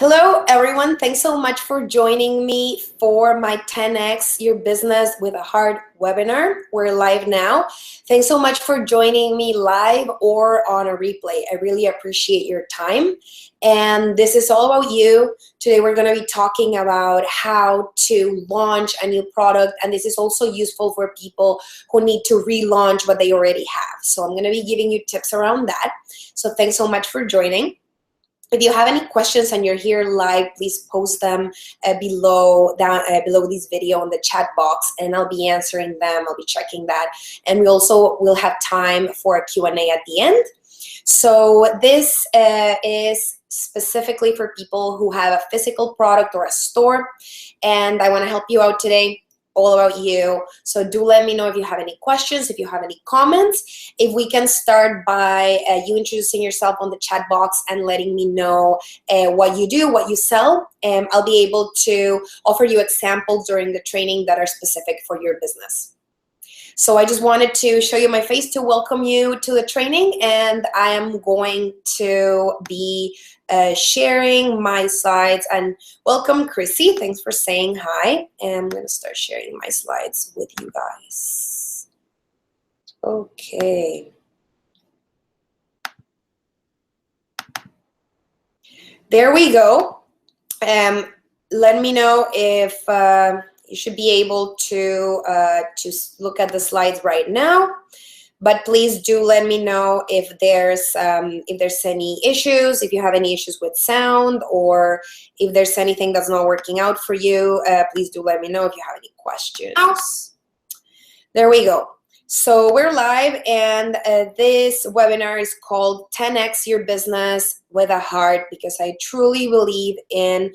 Hello, everyone. Thanks so much for joining me for my 10X Your Business with a Heart webinar. We're live now. Thanks so much for joining me live or on a replay. I really appreciate your time. And this is all about you. Today, we're going to be talking about how to launch a new product. And this is also useful for people who need to relaunch what they already have. So I'm going to be giving you tips around that. So thanks so much for joining. If you have any questions and you're here live, please post them below this video in the chat box, and I'll be answering them. I'll be checking that. And we also will have time for a Q&A at the end. So this is specifically for people who have a physical product or a store, and I want to help you out today. All about you. So do let me know if you have any questions, if you have any comments. If we can start by you introducing yourself on the chat box and letting me know what you do, what you sell, and I'll be able to offer you examples during the training that are specific for your business. So I just wanted to show you my face to welcome you to the training, and I am going to be sharing my slides. And welcome, Chrissy. Thanks for saying hi. And I'm going to start sharing my slides with you guys. Okay. There we go. Let me know if you should be able to look at the slides right now. But please do let me know if there's any issues, if you have any issues with sound, or if there's anything that's not working out for you. Please do let me know if you have any questions. There we go. So we're live, and this webinar is called 10X Your Business with a Heart, because I truly believe in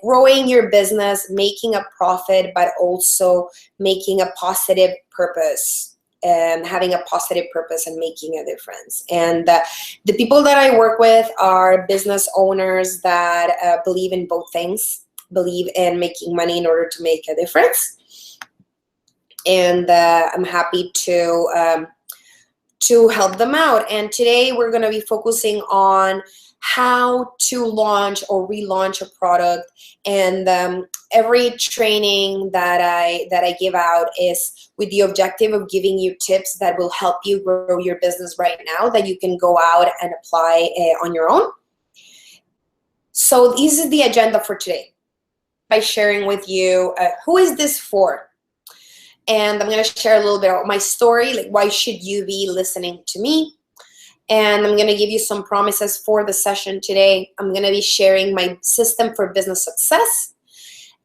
growing your business, making a profit, but also making a positive purpose. Having a positive purpose and making a difference. And the people that I work with are business owners that believe in both things, believe in making money in order to make a difference. And I'm happy to help them out. And today we're going to be focusing on how to launch or relaunch a product. And every training that I give out is with the objective of giving you tips that will help you grow your business right now, that you can go out and apply on your own. So this is the agenda for today, by sharing with you who is this for. And I'm going to share a little bit about my story, like why should you be listening to me. And I'm going to give you some promises for the session today. I'm going to be sharing my system for business success.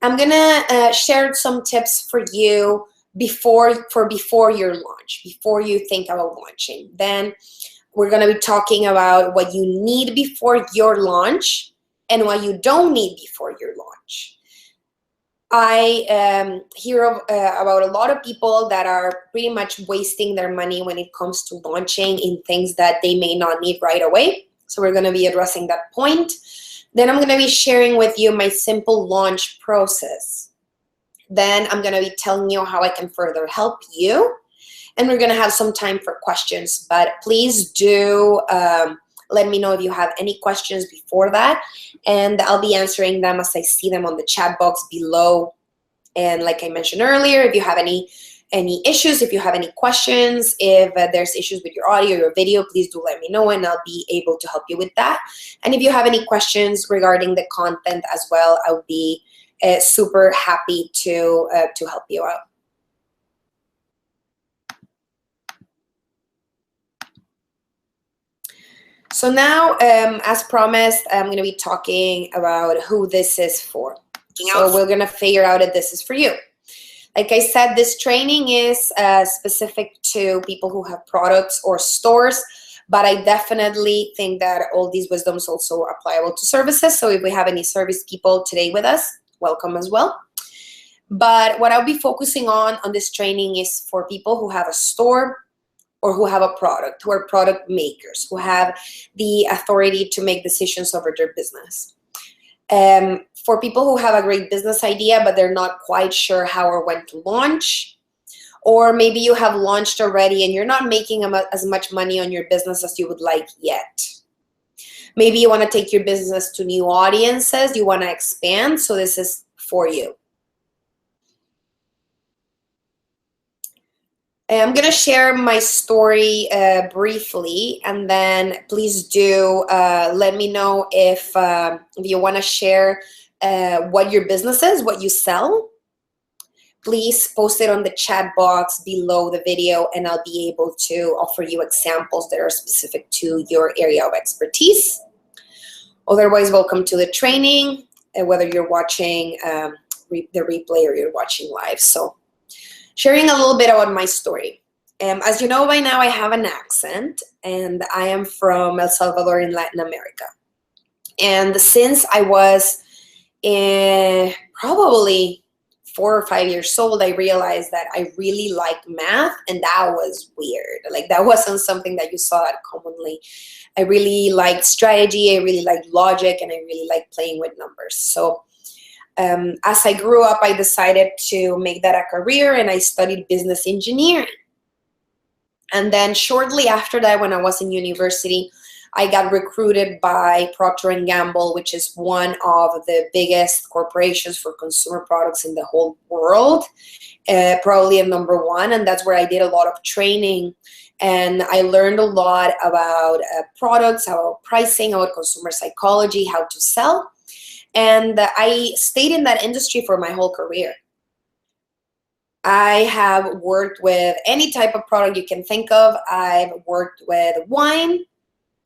I'm going to share some tips for you before your launch, before you think about launching. Then we're going to be talking about what you need before your launch and what you don't need before your launch. I hear about a lot of people that are pretty much wasting their money when it comes to launching in things that they may not need right away. So we're going to be addressing that point. Then I'm going to be sharing with you my simple launch process. Then I'm going to be telling you how I can further help you. And we're going to have some time for questions. But please do let me know if you have any questions before that. And I'll be answering them as I see them on the chat box below. And like I mentioned earlier, if you have any issues, if you have any questions, if there's issues with your audio or your video, please do let me know, and I'll be able to help you with that. And if you have any questions regarding the content as well, I'll be super happy to help you out. So now, as promised, I'm going to be talking about who this is for. So we're going to figure out if this is for you. Like I said, this training is specific to people who have products or stores, but I definitely think that all these wisdoms also are applicable to services. So if we have any service people today with us, welcome as well. But what I'll be focusing on this training is for people who have a store or who have a product, who are product makers, who have the authority to make decisions over their business. For people who have a great business idea, but they're not quite sure how or when to launch, or maybe you have launched already and you're not making as much money on your business as you would like yet. Maybe you want to take your business to new audiences. You want to expand. So this is for you. I'm going to share my story briefly, and then please do let me know if you want to share what your business is, what you sell. Please post it on the chat box below the video, and I'll be able to offer you examples that are specific to your area of expertise. Otherwise, welcome to the training, whether you're watching the replay or you're watching live. So sharing a little bit about my story. As you know by now, I have an accent, and I am from El Salvador in Latin America. And since I was probably 4 or 5 years old, I realized that I really liked math, and that was weird. Like, that wasn't something that you saw that commonly. I really liked strategy, I really liked logic, and I really liked playing with numbers. So as I grew up, I decided to make that a career, and I studied business engineering. And then shortly after that, when I was in university, I got recruited by Procter & Gamble, which is one of the biggest corporations for consumer products in the whole world, probably a number one. And that's where I did a lot of training. And I learned a lot about products, about pricing, about consumer psychology, how to sell. And I stayed in that industry for my whole career. I have worked with any type of product you can think of. I've worked with wine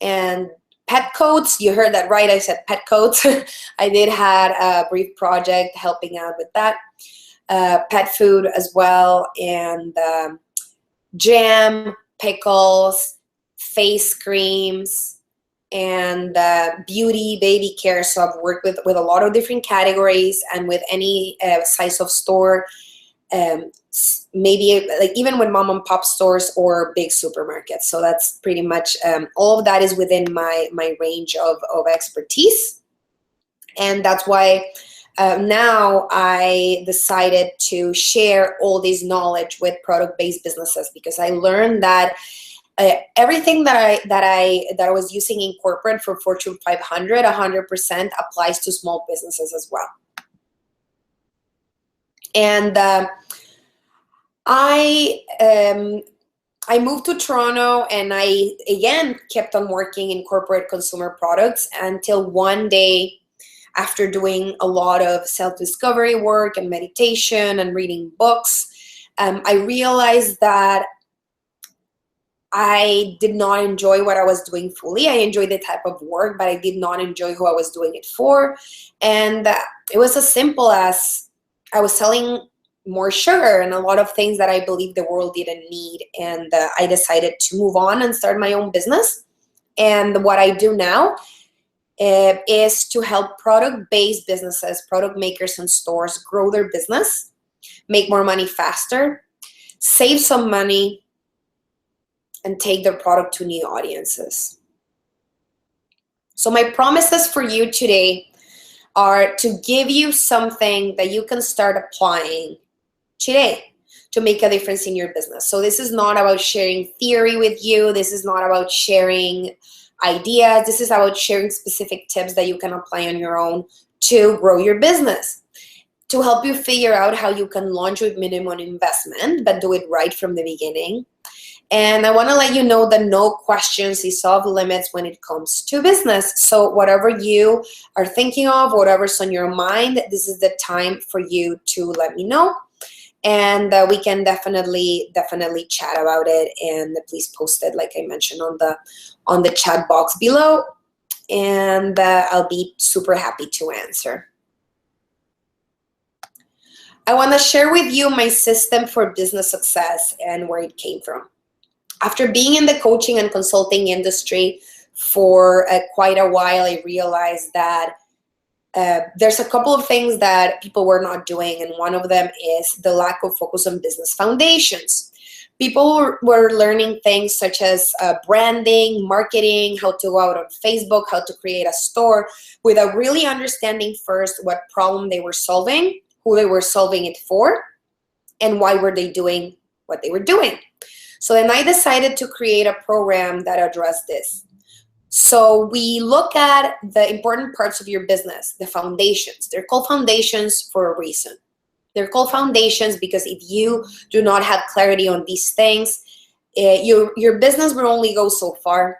and pet coats. You heard that right, I said pet coats. I did had a brief project helping out with that. Pet food as well, and jam, pickles, face creams, and beauty, baby care. So I've worked with a lot of different categories and with any size of store. Maybe like even with mom and pop stores or big supermarkets. So that's pretty much all of that is within my range of expertise. And that's why now I decided to share all this knowledge with product-based businesses, because I learned that everything that I was using in corporate for Fortune 500, 100% applies to small businesses as well. And I moved to Toronto, and I again kept on working in corporate consumer products until one day, after doing a lot of self-discovery work and meditation and reading books, I realized that I did not enjoy what I was doing fully. I enjoyed the type of work, but I did not enjoy who I was doing it for. And it was as simple as I was selling more sugar and a lot of things that I believe the world didn't need. And I decided to move on and start my own business. And what I do now is to help product-based businesses, product makers and stores grow their business, make more money faster, save some money, and take their product to new audiences. So my promises for you today are to give you something that you can start applying today to make a difference in your business. So this is not about sharing theory with you. This is not about sharing ideas. This is about sharing specific tips that you can apply on your own to grow your business, to help you figure out how you can launch with minimum investment, but do it right from the beginning. And I want to let you know that no questions is off limits when it comes to business. So whatever you are thinking of, whatever's on your mind, this is the time for you to let me know. And we can definitely chat about it. And please post it, like I mentioned, on the chat box below. And I'll be super happy to answer. I want to share with you my system for business success and where it came from. After being in the coaching and consulting industry for quite a while, I realized that there's a couple of things that people were not doing, and one of them is the lack of focus on business foundations. People were learning things such as branding, marketing, how to go out on Facebook, how to create a store, without really understanding first what problem they were solving, who they were solving it for, and why were they doing what they were doing. So then I decided to create a program that addressed this. So we look at the important parts of your business, the foundations. They're called foundations for a reason. They're called foundations because if you do not have clarity on these things, your business will only go so far,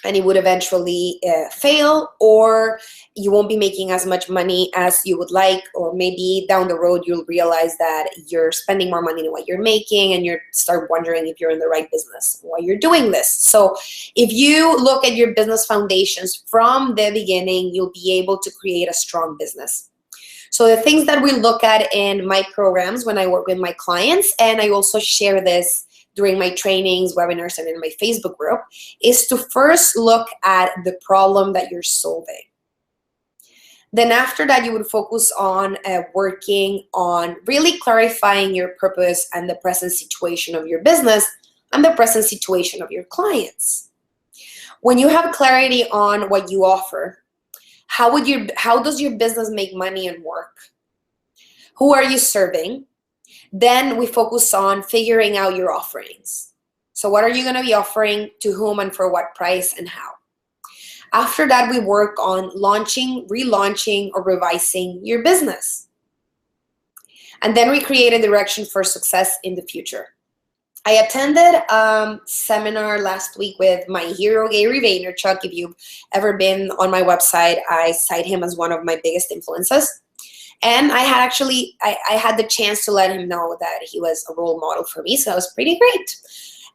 and it would eventually fail, or you won't be making as much money as you would like, or maybe down the road you'll realize that you're spending more money than what you're making, and you start wondering if you're in the right business, why you're doing this. So if you look at your business foundations from the beginning, you'll be able to create a strong business. So the things that we look at in my programs when I work with my clients, and I also share this during my trainings, webinars, and in my Facebook group, is to first look at the problem that you're solving. Then after that, you would focus on working on really clarifying your purpose and the present situation of your business and the present situation of your clients. When you have clarity on what you offer, how does your business make money and work? Who are you serving? Then we focus on figuring out your offerings. So what are you going to be offering, to whom, and for what price, and how? After that, we work on launching, relaunching, or revising your business. And then we create a direction for success in the future. I attended a seminar last week with my hero, Gary Vaynerchuk. If you've ever been on my website, I cite him as one of my biggest influences. And I had the chance to let him know that he was a role model for me, so that was pretty great.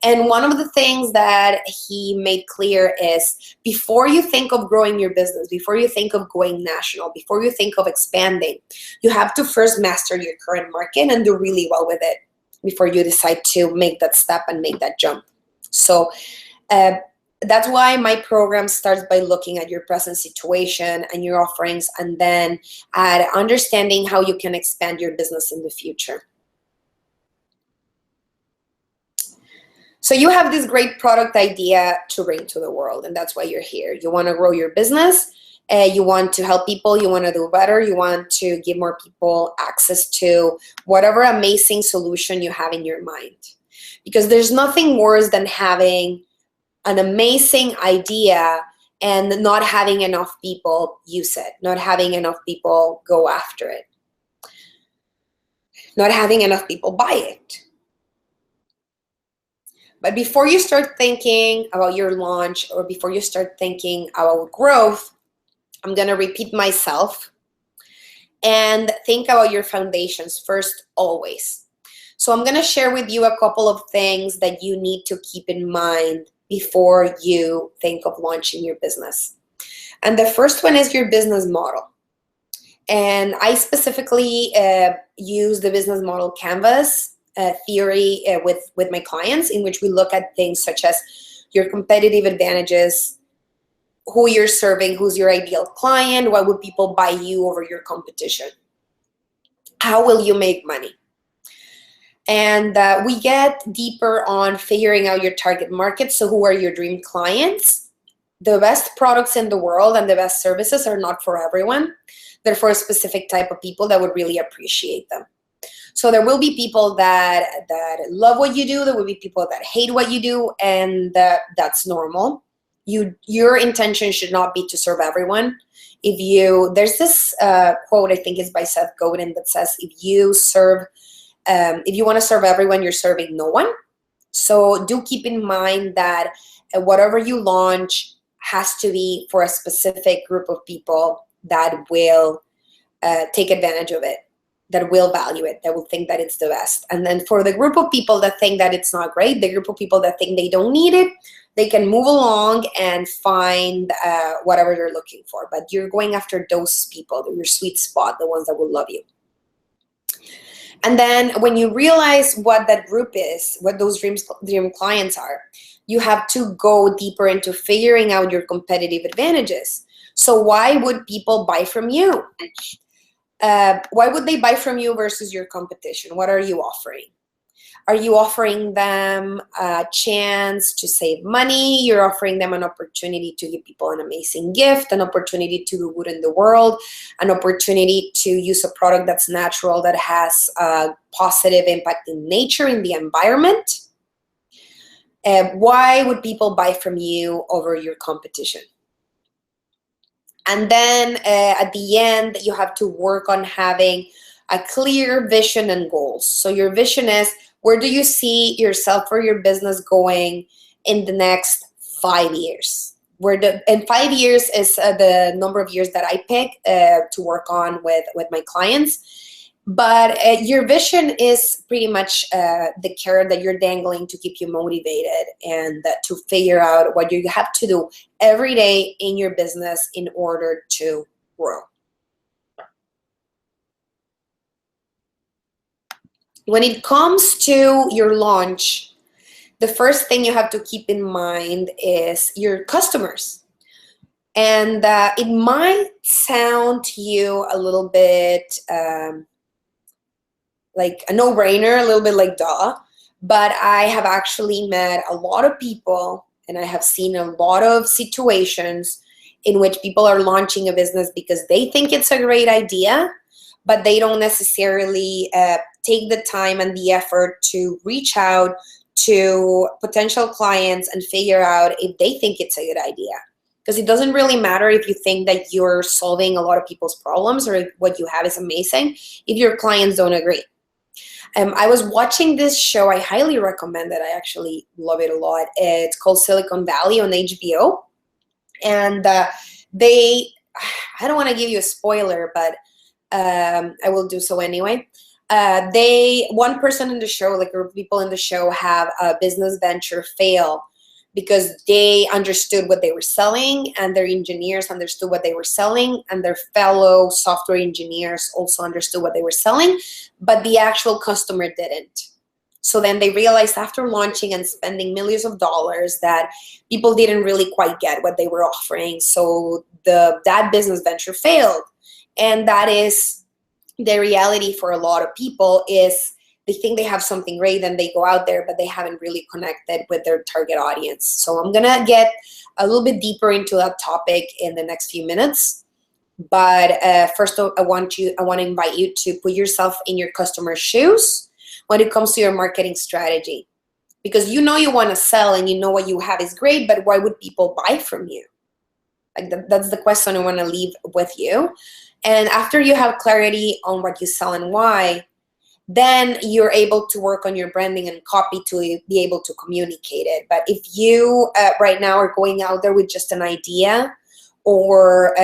And one of the things that he made clear is, before you think of growing your business, before you think of going national, before you think of expanding, you have to first master your current market and do really well with it before you decide to make that step and make that jump. So that's why my program starts by looking at your present situation and your offerings, and then at understanding how you can expand your business in the future. So you have this great product idea to bring to the world, and that's why you're here. You want to grow your business, you want to help people, you want to do better, you want to give more people access to whatever amazing solution you have in your mind. Because there's nothing worse than having an amazing idea and not having enough people use it, not having enough people go after it, not having enough people buy it. But before you start thinking about your launch, or before you start thinking about growth, I'm going to repeat myself and think about your foundations first, always. So I'm going to share with you a couple of things that you need to keep in mind before you think of launching your business. And the first one is your business model. And I specifically use the business model canvas theory with my clients, in which we look at things such as your competitive advantages, who you're serving, who's your ideal client, why would people buy you over your competition, how will you make money? And we get deeper on figuring out your target market. So who are your dream clients? The best products in the world and the best services are not for everyone. They're for a specific type of people that would really appreciate them. So there will be people that love what you do. There will be people that hate what you do, and that's normal. Your intention should not be to serve everyone. There's this quote, I think it's by Seth Godin, that says, if you want to serve everyone, you're serving no one. So do keep in mind that whatever you launch has to be for a specific group of people that will take advantage of it, that will value it, that will think that it's the best. And then for the group of people that think that it's not great, the group of people that think they don't need it, they can move along and find whatever they're looking for. But you're going after those people, your sweet spot, the ones that will love you. And then when you realize what that group is, what those dream clients are, you have to go deeper into figuring out your competitive advantages. So why would people buy from you? Why would they buy from you versus your competition? What are you offering? Are you offering them a chance to save money? You're offering them an opportunity to give people an amazing gift, an opportunity to do good in the world, an opportunity to use a product that's natural, that has a positive impact in nature, in the environment. Why would people buy from you over your competition? And then at the end, you have to work on having a clear vision and goals. So your vision is, where do you see yourself or your business going in the next 5 years? And 5 years is the number of years that I pick to work on with my clients. But your vision is pretty much the carrot that you're dangling to keep you motivated and to figure out what you have to do every day in your business in order to grow. When it comes to your launch, the first thing you have to keep in mind is your customers. And it might sound to you a little bit like a no-brainer, a little bit like duh, but I have actually met a lot of people and I have seen a lot of situations in which people are launching a business because they think it's a great idea, but they don't necessarily take the time and the effort to reach out to potential clients and figure out if they think it's a good idea. Because it doesn't really matter if you think that you're solving a lot of people's problems or if what you have is amazing if your clients don't agree. I was watching this show. I highly recommend it. I actually love it a lot. It's called Silicon Valley on HBO. And I don't want to give you a spoiler, but I will do so anyway. One person in the show, like a group of people in the show, have a business venture fail because they understood what they were selling and their engineers understood what they were selling and their fellow software engineers also understood what they were selling, but the actual customer didn't. So then they realized after launching and spending millions of dollars that people didn't really quite get what they were offering. So that business venture failed. And that is the reality for a lot of people is they think they have something great and they go out there, but they haven't really connected with their target audience. So I'm gonna get a little bit deeper into that topic in the next few minutes. But first, I want to invite you to put yourself in your customer's shoes when it comes to your marketing strategy, because you know you want to sell and you know what you have is great, but why would people buy from you? Like that's the question I want to leave with you. And after you have clarity on what you sell and why, then you're able to work on your branding and copy to be able to communicate it. But if you right now are going out there with just an idea or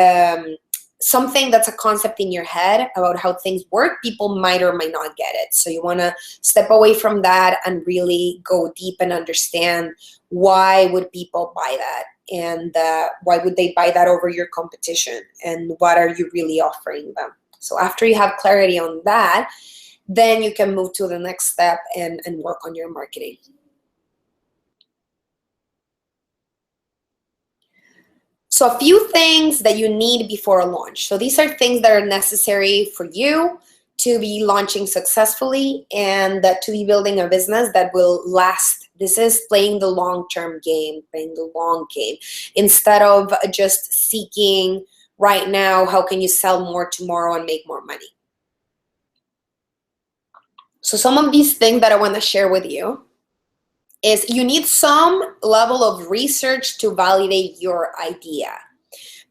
something that's a concept in your head about how things work, people might or might not get it. So you want to step away from that and really go deep and understand why would people buy that and why would they buy that over your competition and what are you really offering them. So after you have clarity on that, then you can move to the next step and work on your marketing. So a few things that you need before a launch. So these are things that are necessary for you to be launching successfully and to be building a business that will last. This is playing the long-term game, playing the long game, instead of just seeking right now, how can you sell more tomorrow and make more money? So some of these things that I want to share with you is you need some level of research to validate your idea.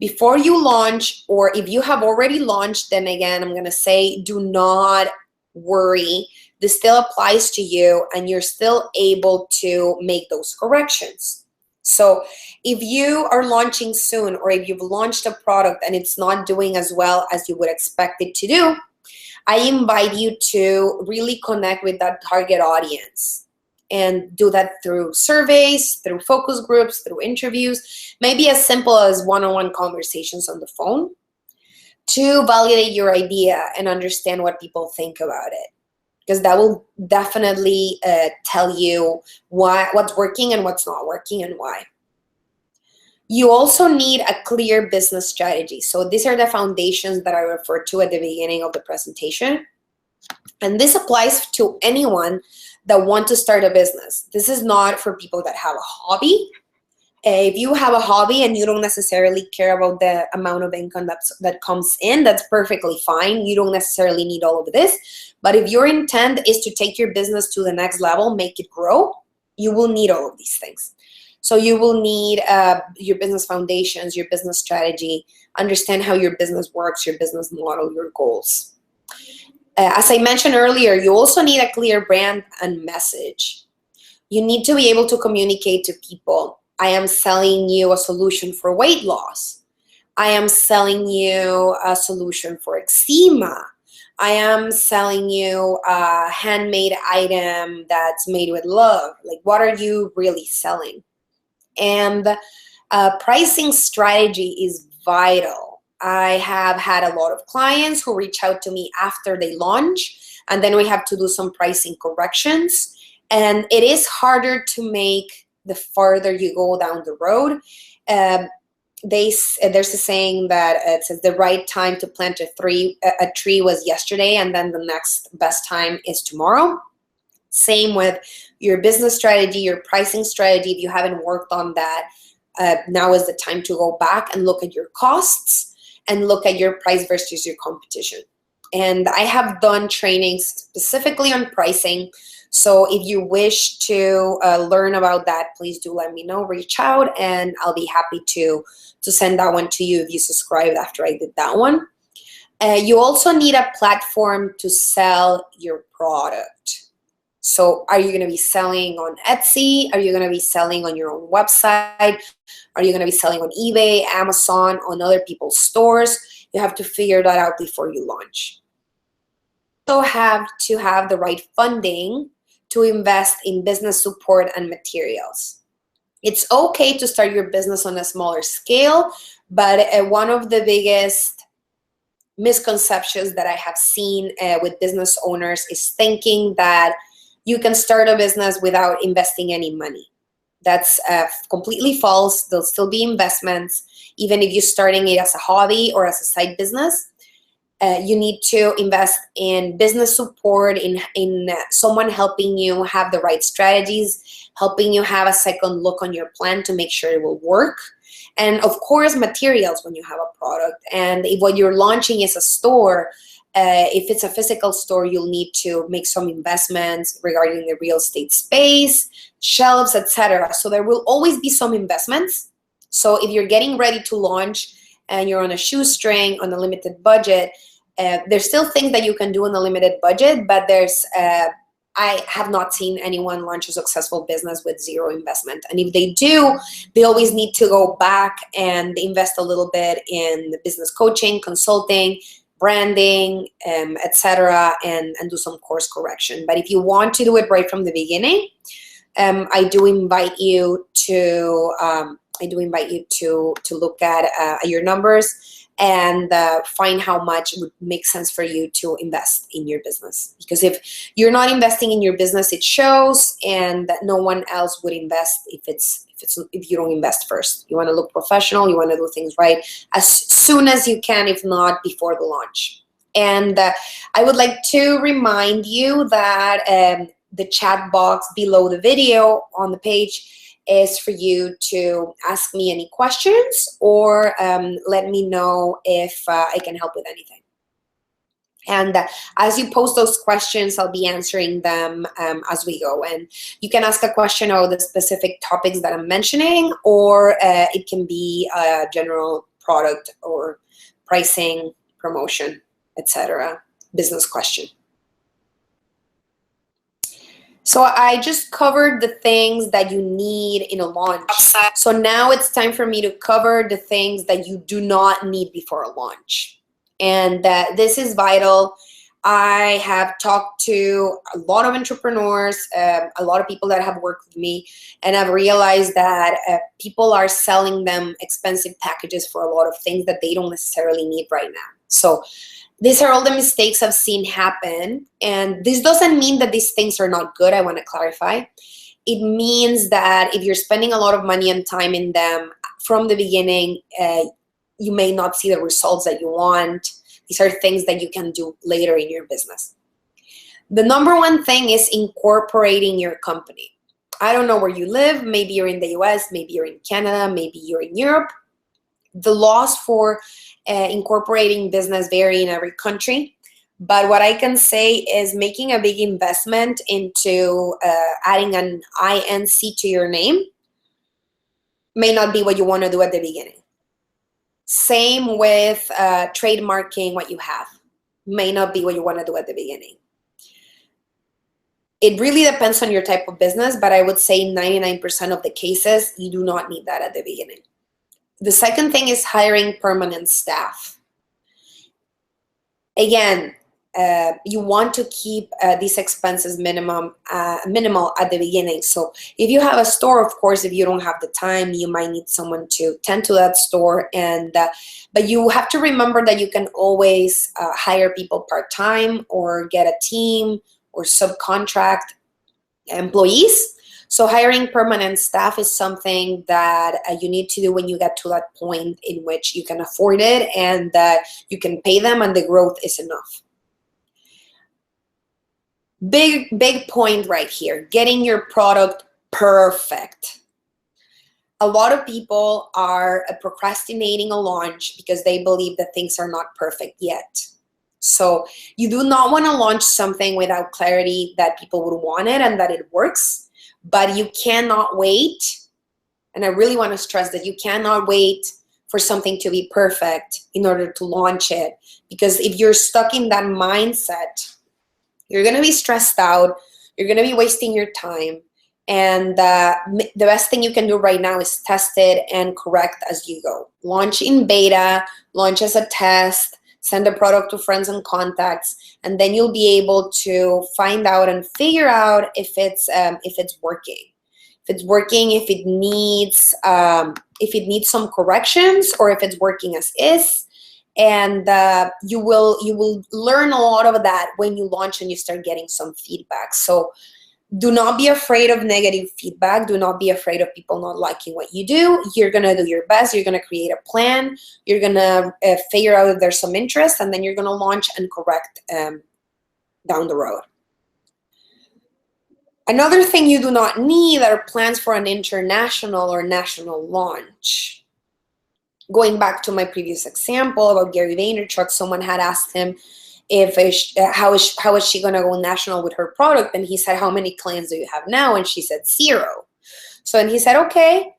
Before you launch, or if you have already launched, then again, I'm going to say do not worry. This still applies to you and you're still able to make those corrections. So if you are launching soon or if you've launched a product and it's not doing as well as you would expect it to do, I invite you to really connect with that target audience and do that through surveys, through focus groups, through interviews, maybe as simple as one-on-one conversations on the phone to validate your idea and understand what people think about it. Because that will definitely tell you what's working and what's not working and why. You also need a clear business strategy. So these are the foundations that I referred to at the beginning of the presentation. And this applies to anyone that want to start a business. This is not for people that have a hobby. If you have a hobby and you don't necessarily care about the amount of income that comes in, that's perfectly fine. You don't necessarily need all of this. But if your intent is to take your business to the next level, make it grow, You will need all of these things. So you will need your business foundations, your business strategy, understand how your business works, your business model, your goals. As I mentioned earlier, you also need a clear brand and message. You need to be able to communicate to people. I am selling you a solution for weight loss. I am selling you a solution for eczema. I am selling you a handmade item that's made with love. Like, what are you really selling? And pricing strategy is vital. I have had a lot of clients who reach out to me after they launch, and then we have to do some pricing corrections. And it is harder to make the farther you go down the road. There's a saying that it says the right time to plant a tree was yesterday, and then the next best time is tomorrow. Same with your business strategy, your pricing strategy. If you haven't worked on that, now is the time to go back and look at your costs and look at your price versus your competition. And I have done trainings specifically on pricing. So if you wish to learn about that, please do let me know, reach out, and I'll be happy to send that one to you if you subscribed after I did that one. You also need a platform to sell your product. So are you going to be selling on Etsy? Are you going to be selling on your own website? Are you going to be selling on eBay, Amazon, on other people's stores? You have to figure that out before you launch. You also have to have the right funding to invest in business support and materials. It's okay to start your business on a smaller scale, but one of the biggest misconceptions that I have seen with business owners is thinking that you can start a business without investing any money. That's completely false. There'll still be investments, even if you're starting it as a hobby or as a side business. You need to invest in business support, in someone helping you have the right strategies, helping you have a second look on your plan to make sure it will work. And of course, materials when you have a product. And if what you're launching is a store, if it's a physical store, you'll need to make some investments regarding the real estate space, shelves, etc. So there will always be some investments. So if you're getting ready to launch and you're on a shoestring, on a limited budget, there's still things that you can do on a limited budget, but I have not seen anyone launch a successful business with zero investment. And if they do, they always need to go back and invest a little bit in the business coaching, consulting, branding, etc., and do some course correction. But if you want to do it right from the beginning, I do invite you to look at your numbers and find how much it would make sense for you to invest in your business. Because if you're not investing in your business, it shows, and that no one else would invest if you don't invest first. You want to look professional, you want to do things right as soon as you can, if not before the launch. And I would like to remind you that the chat box below the video on the page is for you to ask me any questions or let me know if I can help with anything. And as you post those questions, I'll be answering them as we go. And you can ask a question about the specific topics that I'm mentioning, or it can be a general product or pricing, promotion, etc. business question. So I just covered the things that you need in a launch. So now it's time for me to cover the things that you do not need before a launch. And this is vital. I have talked to a lot of entrepreneurs, a lot of people that have worked with me, and I've realized that people are selling them expensive packages for a lot of things that they don't necessarily need right now. So these are all the mistakes I've seen happen. And this doesn't mean that these things are not good. I want to clarify. It means that if you're spending a lot of money and time in them from the beginning, you may not see the results that you want. These are things that you can do later in your business. The number one thing is incorporating your company. I don't know where you live. Maybe you're in the US, maybe you're in Canada, maybe you're in Europe. The laws for incorporating business vary in every country. But what I can say is making a big investment into adding an INC to your name may not be what you want to do at the beginning. Same with trademarking what you have. May not be what you want to do at the beginning. It really depends on your type of business, but I would say 99% of the cases, you do not need that at the beginning. The second thing is hiring permanent staff. Again, you want to keep these expenses minimal at the beginning. So if you have a store, of course, if you don't have the time, you might need someone to tend to that store. But you have to remember that you can always hire people part-time or get a team or subcontract employees. So hiring permanent staff is something that you need to do when you get to that point in which you can afford it and that you can pay them and the growth is enough. Big point right here, getting your product perfect. A lot of people are procrastinating a launch because they believe that things are not perfect yet. So you do not want to launch something without clarity that people would want it and that it works. But you cannot wait, and I really want to stress that you cannot wait for something to be perfect in order to launch it. Because if you're stuck in that mindset, you're going to be stressed out, you're going to be wasting your time, and the best thing you can do right now is test it and correct as you go. Launch in beta, launch as a test, send the product to friends and contacts, and then you'll be able to find out and figure out if it's working. If it's working, if it needs some corrections, or if it's working as is. And you will learn a lot of that when you launch and you start getting some feedback. So do not be afraid of negative feedback. Do not be afraid of people not liking what you do. You're going to do your best. You're going to create a plan. You're going to figure out if there's some interest, and then you're going to launch and correct down the road. Another thing you do not need are plans for an international or national launch. Going back to my previous example about Gary Vaynerchuk, someone had asked him how is she going to go national with her product, and he said, how many clients do you have now? And she said 0. So and he said, okay,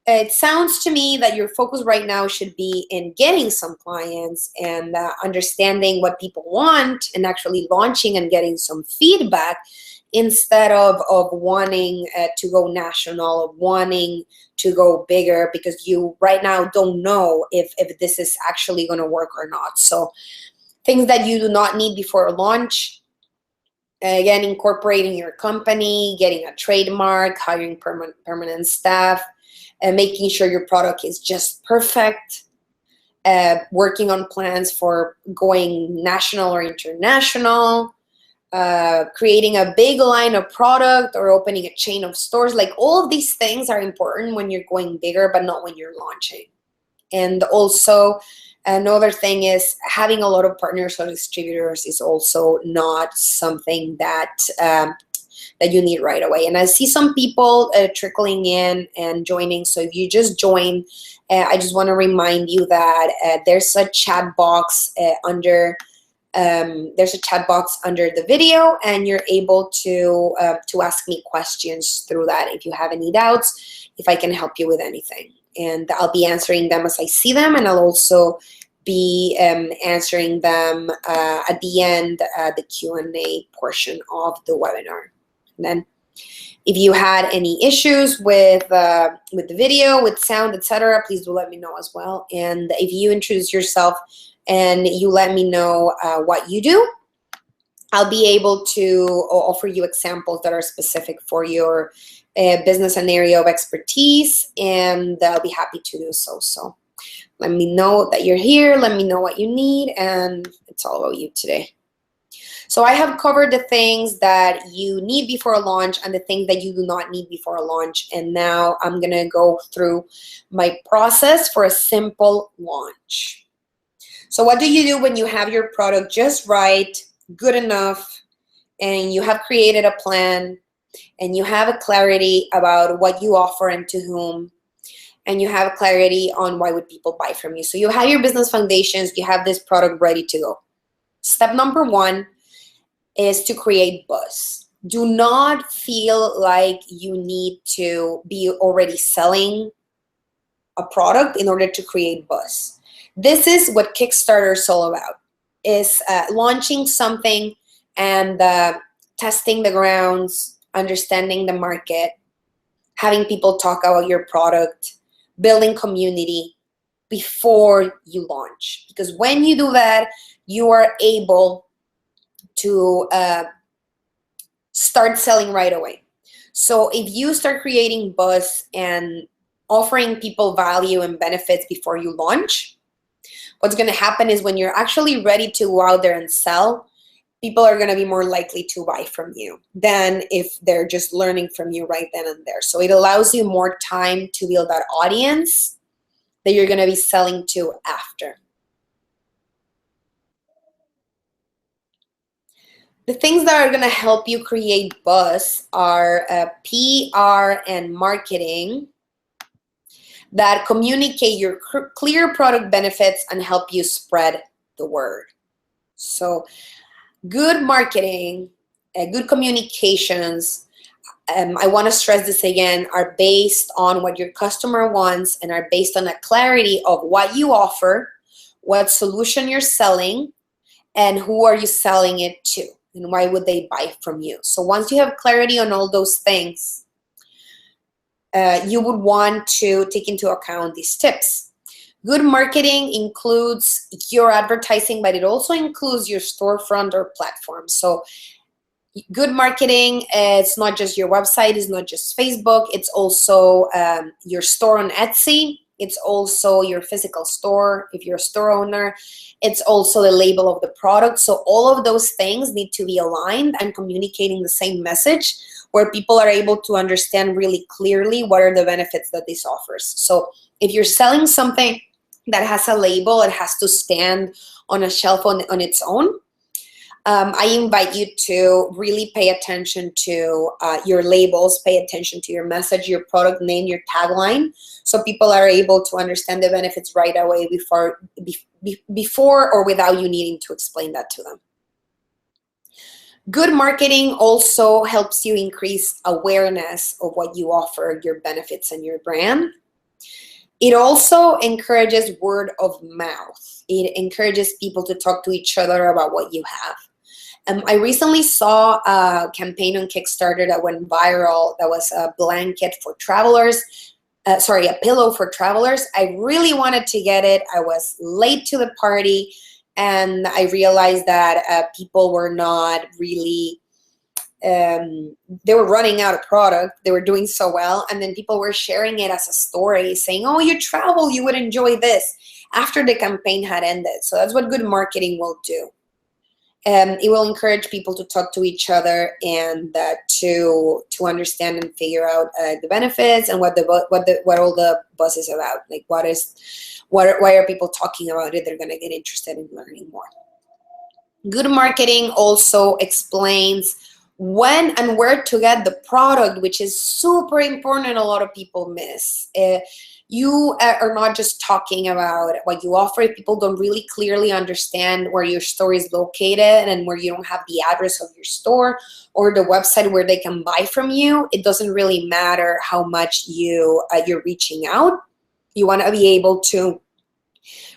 it sounds to me that your focus right now should be in getting some clients and understanding what people want and actually launching and getting some feedback instead of wanting to go national, of wanting to go bigger, because you right now don't know if this is actually going to work or not. So things that you do not need before a launch, again, incorporating your company, getting a trademark, hiring permanent staff, and making sure your product is just perfect, working on plans for going national or international, creating a big line of product or opening a chain of stores. Like all of these things are important when you're going bigger, but not when you're launching. And also, another thing is having a lot of partners or distributors is also not something that that you need right away. And I see some people trickling in and joining. So if you just join, I just want to remind you that there's a chat box under the video, and you're able to ask me questions through that if you have any doubts, if I can help you with anything. And I'll be answering them as I see them, and I'll also be answering them at the end, the Q&A portion of the webinar. And then if you had any issues with the video, with sound, etc., please do let me know as well. And if you introduce yourself and you let me know what you do, I'll be able to offer you examples that are specific for your business and area of expertise, and I'll be happy to do so. So let me know that you're here, let me know what you need, and it's all about you today. So I have covered the things that you need before a launch and the things that you do not need before a launch, and now I'm gonna go through my process for a simple launch. So what do you do when you have your product just right, good enough, and you have created a plan, and you have a clarity about what you offer and to whom, and you have clarity on why would people buy from you? So you have your business foundations, you have this product ready to go. Step number one is to create buzz. Do not feel like you need to be already selling a product in order to create buzz. This is what Kickstarter is all about, is launching something and testing the grounds, understanding the market, having people talk about your product, building community before you launch. Because when you do that, you are able to start selling right away. So if you start creating buzz and offering people value and benefits before you launch, what's going to happen is when you're actually ready to go out there and sell, people are going to be more likely to buy from you than if they're just learning from you right then and there. So it allows you more time to build that audience that you're going to be selling to after. The things that are going to help you create buzz are PR and marketing that communicate your clear product benefits and help you spread the word. So good marketing, good communications, I want to stress this again, are based on what your customer wants and are based on a clarity of what you offer, what solution you're selling, and who are you selling it to, and why would they buy from you. So once you have clarity on all those things, you would want to take into account these tips. Good marketing includes your advertising, but it also includes your storefront or platform. So good marketing, it's not just your website, it's not just Facebook, it's also your store on Etsy, it's also your physical store if you're a store owner, it's also the label of the product. So all of those things need to be aligned and communicating the same message where people are able to understand really clearly what are the benefits that this offers. So if you're selling something that has a label, it has to stand on a shelf on its own. I invite you to really pay attention to your labels, pay attention to your message, your product name, your tagline, so people are able to understand the benefits right away before or without you needing to explain that to them. Good marketing also helps you increase awareness of what you offer, your benefits, and your brand. It also encourages word of mouth. It encourages people to talk to each other about what you have. I recently saw a campaign on Kickstarter that went viral that was a blanket for travelers. A pillow for travelers. I really wanted to get it. I was late to the party, and I realized that people were not really, they were running out of product. They were doing so well, and then people were sharing it as a story, saying, oh, you travel, you would enjoy this, after the campaign had ended. So that's what good marketing will do. It will encourage people to talk to each other and to understand and figure out the benefits and what all the buzz is about. Like why are people talking about it? They're going to get interested in learning more. Good marketing also explains when and where to get the product, which is super important and a lot of people miss. You are not just talking about what you offer. If people don't really clearly understand where your store is located and where you don't have the address of your store or the website where they can buy from you, it doesn't really matter how much you're reaching out. You want to be able to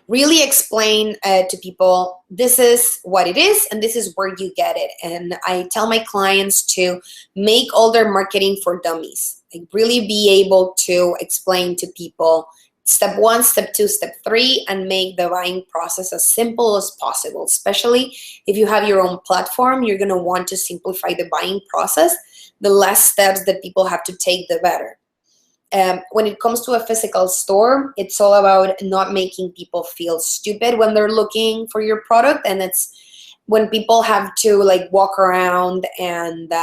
really explain to people, this is what it is and this is where you get it. And I tell my clients to make all their marketing for dummies. Like really be able to explain to people step 1, step 2, step 3, and make the buying process as simple as possible. Especially if you have your own platform, you're going to want to simplify the buying process. The less steps that people have to take, the better. When it comes to a physical store, it's all about not making people feel stupid when they're looking for your product. And it's when people have to like walk around and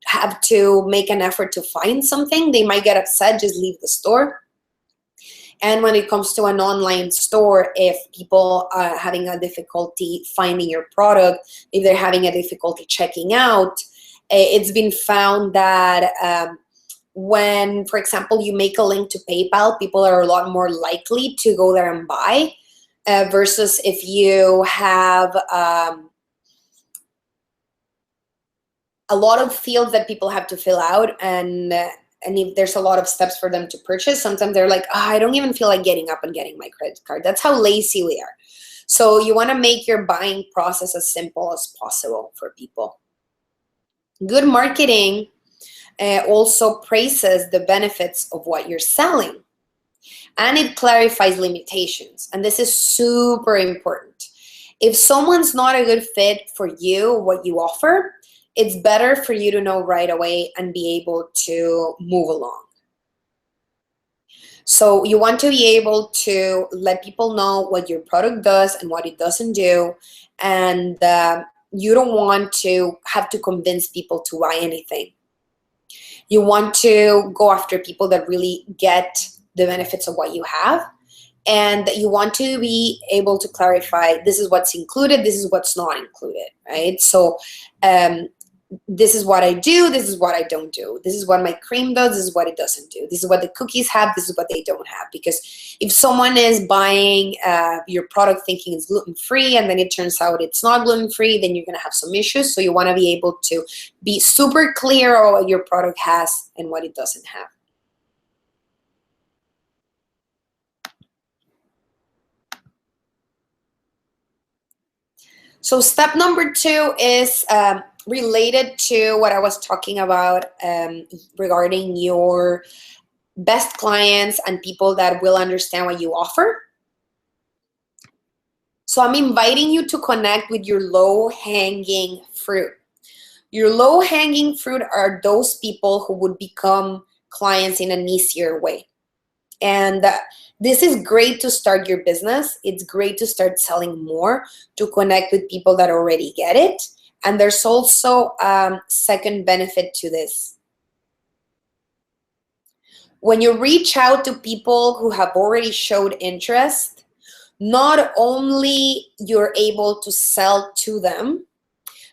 have to make an effort to find something, they might get upset, just leave the store. And when it comes to an online store, if people are having a difficulty finding your product, if they're having a difficulty checking out, it's been found that when, for example, you make a link to PayPal, people are a lot more likely to go there and buy versus if you have a lot of fields that people have to fill out, and if there's a lot of steps for them to purchase, sometimes they're like, oh, I don't even feel like getting up and getting my credit card. That's how lazy we are. So you want to make your buying process as simple as possible for people. Good marketing also praises the benefits of what you're selling, and it clarifies limitations. And this is super important. If someone's not a good fit for you, what you offer, it's better for you to know right away and be able to move along. So you want to be able to let people know what your product does and what it doesn't do. And you don't want to have to convince people to buy anything. You want to go after people that really get the benefits of what you have. And you want to be able to clarify, this is what's included, this is what's not included, right? So this is what I do, this is what I don't do. This is what my cream does, this is what it doesn't do. This is what the cookies have, this is what they don't have. Because if someone is buying your product thinking it's gluten-free and then it turns out it's not gluten-free, then you're gonna have some issues. So you wanna be able to be super clear on what your product has and what it doesn't have. So step number 2 is related to what I was talking about regarding your best clients and people that will understand what you offer. So I'm inviting you to connect with your low-hanging fruit. Your low-hanging fruit are those people who would become clients in an easier way. And this is great to start your business. It's great to start selling more, to connect with people that already get it. And there's also a second benefit to this. When you reach out to people who have already showed interest, not only you're able to sell to them,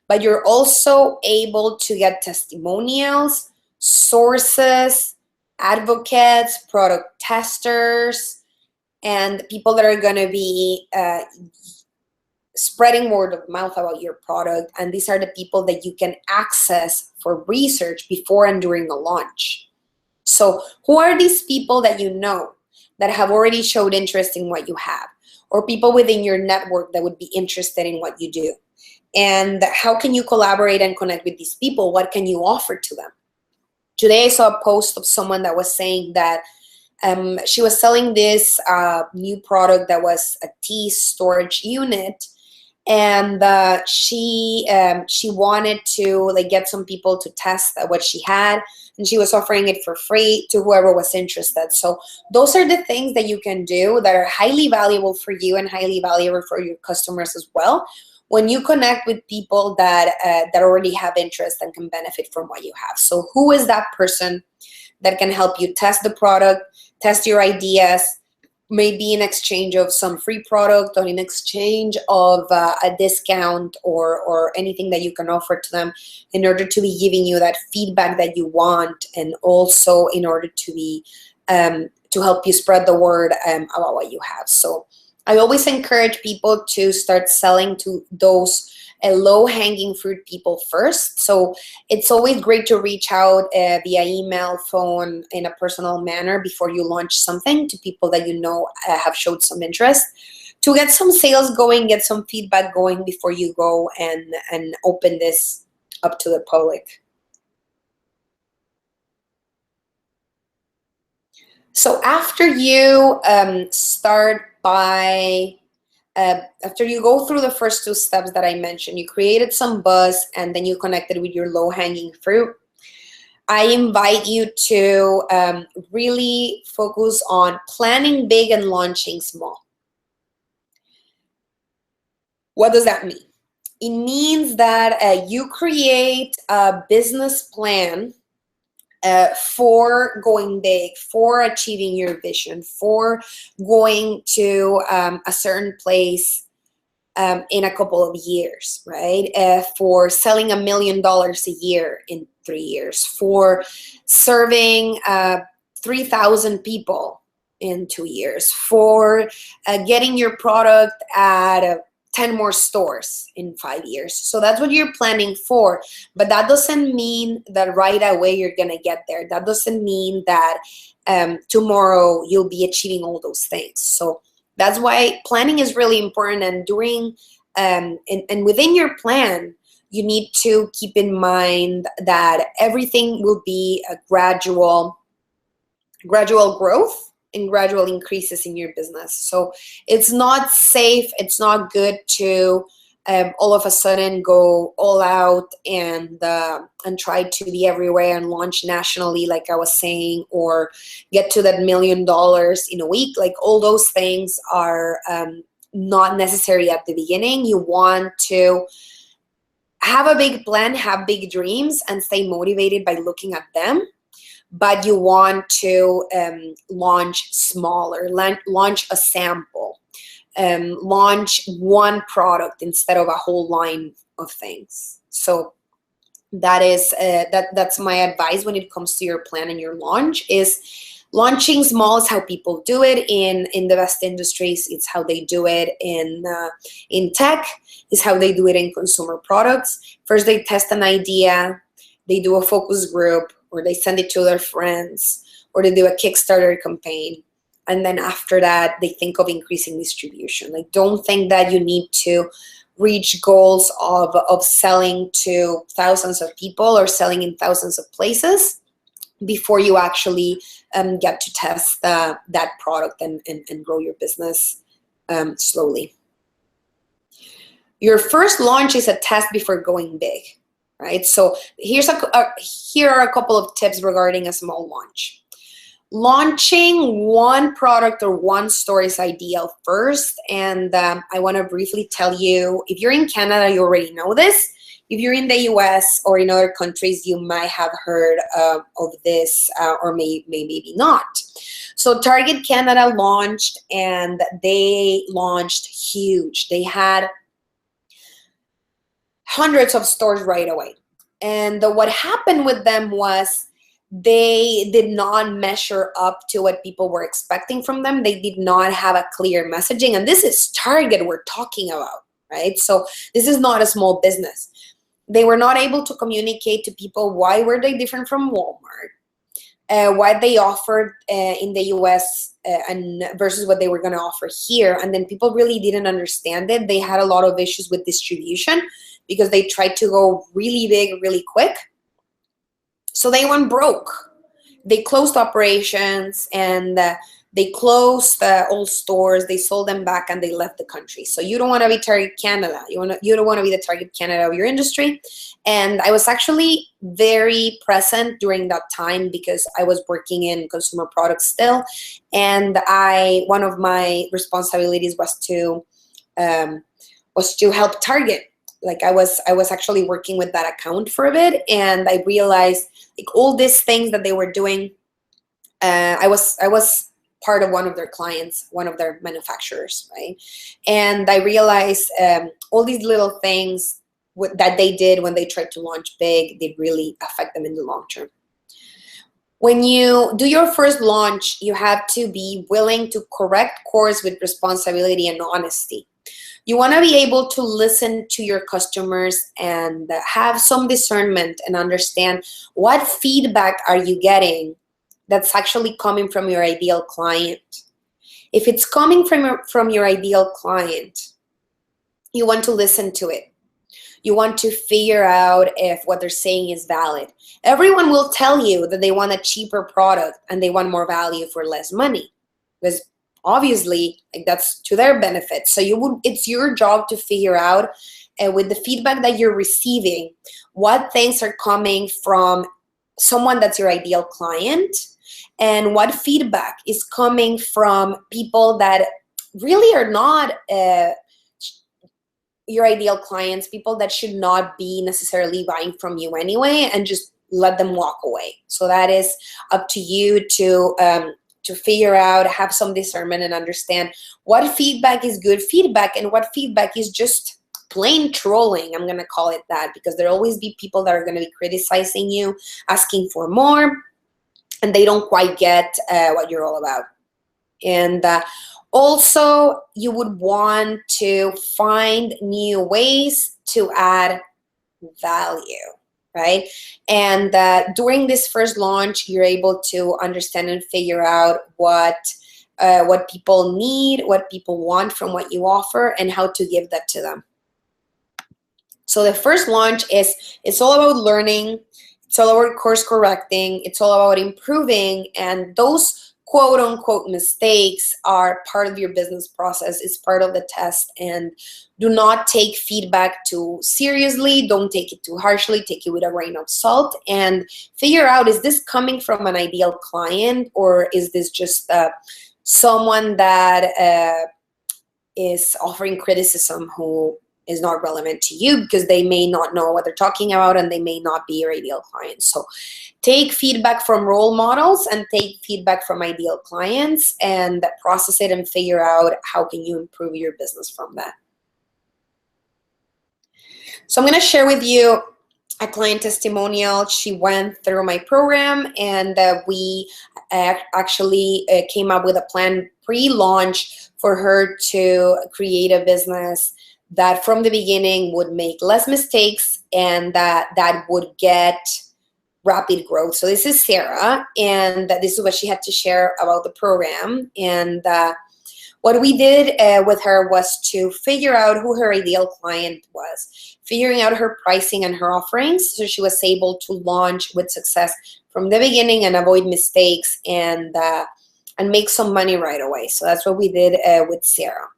but you're also able to get testimonials, sources, advocates, product testers, and people that are going to be spreading word of mouth about your product. And these are the people that you can access for research before and during the launch. So who are these people that you know that have already showed interest in what you have, or people within your network that would be interested in what you do? And how can you collaborate and connect with these people? What can you offer to them? Today I saw a post of someone that was saying that she was selling this new product that was a tea storage unit, and she wanted to get some people to test what she had, and she was offering it for free to whoever was interested. So those are the things that you can do that are highly valuable for you and highly valuable for your customers as well, when you connect with people that already have interest and can benefit from what you have. So who is that person that can help you test the product, test your ideas, maybe in exchange of some free product or in exchange of a discount or anything that you can offer to them, in order to be giving you that feedback that you want, and also in order to be to help you spread the word about what you have. So I always encourage people to start selling to those low-hanging fruit people first. So it's always great to reach out via email, phone, in a personal manner before you launch something, to people that you know have showed some interest, to get some sales going, get some feedback going before you go and open this up to the public. So after you after you go through the first 2 steps that I mentioned, you created some buzz and then you connected with your low-hanging fruit, I invite you to really focus on planning big and launching small. What does that mean? It means that you create a business plan for going big, for achieving your vision, for going to a certain place in a couple of years, right? For selling $1 million a year in 3 years, for serving 3,000 people in 2 years, for getting your product at 10 more stores in 5 years. So that's what you're planning for. But that doesn't mean that right away you're going to get there. That doesn't mean that tomorrow you'll be achieving all those things. So that's why planning is really important. And during and within your plan, you need to keep in mind that everything will be a gradual growth and gradual increases in your business. So it's not safe, it's not good to all of a sudden go all out and try to be everywhere and launch nationally, like I was saying, or get to that $1 million in a week. Like, all those things are not necessary at the beginning. You want to have a big plan, have big dreams, and stay motivated by looking at them. But you want to launch smaller, launch a sample, launch one product instead of a whole line of things. So that is that's my advice when it comes to your plan and your launch. Is launching small is how people do it in the best industries. It's how they do it in tech. It's how they do it in consumer products. First, they test an idea, they do a focus group, or they send it to their friends, or they do a Kickstarter campaign. And then after that, they think of increasing distribution. Like, don't think that you need to reach goals of selling to thousands of people or selling in thousands of places before you actually get to test that product and grow your business slowly. Your first launch is a test before going big. Right, so here are a couple of tips regarding a small launch. Launching one product or one store is ideal first, and I want to briefly tell you, if you're in Canada, you already know this. If you're in the US or in other countries, you might have heard of this or maybe not. So Target Canada launched, and they launched huge. They had hundreds of stores right away. And what happened with them was they did not measure up to what people were expecting from them. They did not have a clear messaging. And this is Target we're talking about, right? So this is not a small business. They were not able to communicate to people why were they different from Walmart, what they offered in the US and versus what they were going to offer here. And then people really didn't understand it. They had a lot of issues with distribution because they tried to go really big, really quick. So they went broke. They closed operations, and they closed all stores. They sold them back, and they left the country. So you don't want to be Target Canada. You don't want to be the Target Canada of your industry. And I was actually very present during that time because I was working in consumer products still, and one of my responsibilities was to help Target. Like, I was actually working with that account for a bit, and I realized, like, all these things that they were doing. I was part of one of their clients, one of their manufacturers, right? And I realized all these little things that they did when they tried to launch big, they really affect them in the long term. When you do your first launch, you have to be willing to correct course with responsibility and honesty. You want to be able to listen to your customers and have some discernment and understand what feedback are you getting that's actually coming from your ideal client. If it's coming from your ideal client, you want to listen to it. You want to figure out if what they're saying is valid. Everyone will tell you that they want a cheaper product and they want more value for less money, because obviously, like, that's to their benefit. So it's your job to figure out with the feedback that you're receiving, what things are coming from someone that's your ideal client, and what feedback is coming from people that really are not your ideal clients, people that should not be necessarily buying from you anyway, and just let them walk away. So that is up to you to figure out, have some discernment, and understand what feedback is good feedback and what feedback is just plain trolling. I'm going to call it that, because there'll always be people that are going to be criticizing you, asking for more, and they don't quite get what you're all about. And Also, you would want to find new ways to add value, right? And during this first launch, you're able to understand and figure out what people need, what people want from what you offer, and how to give that to them. So the first launch it's all about learning, it's all about course correcting, it's all about improving, and those quote unquote mistakes are part of your business process. It's part of the test, and do not take feedback too seriously. Don't take it too harshly. Take it with a grain of salt and figure out, is this coming from an ideal client, or is this just someone that is offering criticism who is not relevant to you, because they may not know what they're talking about and they may not be your ideal client. So take feedback from role models and take feedback from ideal clients and process it and figure out how can you improve your business from that. So I'm going to share with you a client testimonial. She went through my program, and we actually came up with a plan pre-launch for her to create a business that from the beginning would make less mistakes and that would get rapid growth. So this is Sarah, and this is what she had to share about the program. And what we did with her was to figure out who her ideal client was, figuring out her pricing and her offerings, so she was able to launch with success from the beginning and avoid mistakes and make some money right away. So that's what we did with Sarah.